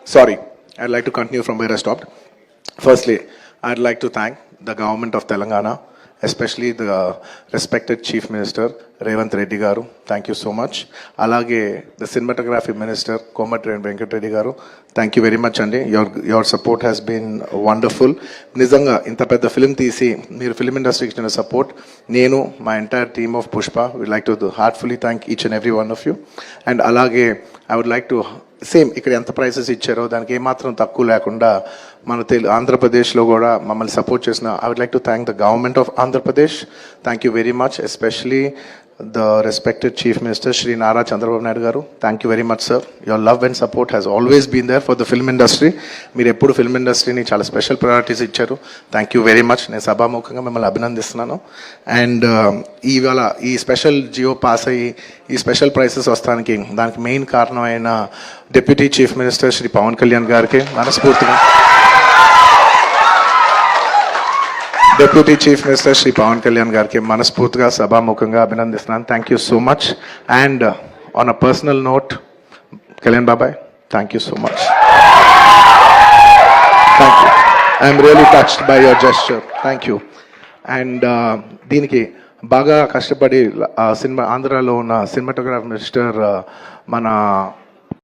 Sorry, I'd like to continue from where I stopped. Firstly, I'd like to thank the government of Telangana, especially the respected Chief Minister Revanth Reddy Garu. Thank you so much. Alage the cinematography minister Komatreddy Venkat Reddy Garu. Thank you very much, Andy. Your support has been wonderful. Nizanga inta pedda film తీసి మీరు film industry ఇచ్చిన support నేను my entire team of Pushpa would like to heartfully thank each and every one of you. And alage I would like to same ఇక్కడ ఎంత prices ఇచ్చారో దానికి ఏమాత్రం తక్కువ లేకుండా మన ఆంధ్రప్రదేశ్లో కూడా మమ్మల్ని సపోర్ట్ చేసిన I would like to thank the government of Andhra Pradesh. Thank you very much, especially the respected chief minister Shri Nara Chandrababu Naidu garu. Thank you very much sir. Your love and support has always been there for the film industry. మీరు ఎప్పుడు film ఇండస్ట్రీని చాలా special priorities ఇచ్చారు. Thank you very much. నేను సభాముఖంగా మిమ్మల్ని అభినందిస్తున్నాను. And ఇవాళ ఈ స్పెషల్ జియో పాస్ అయ్యి ఈ స్పెషల్ ప్రైసెస్ వస్తానికి దానికి మెయిన్ కారణమైన deputy chief minister Shri Pavan Kalyan గారికి మనస్ఫూర్తిగా deputy chief minister Shri Pavan Kalyan గారికి మనస్ఫూర్తిగా సభాముఖంగా అభినందిస్తున్నాను. Thank you so much. And on a personal note, Kalyan బాబాయ్, thank you so much. Thank you. I'm really touched by your gesture. Thank you. అండ్ దీనికి బాగా కష్టపడి సినిమా ఆంధ్రాలో ఉన్న సినిమాటోగ్రాఫ్ మినిస్టర్ మన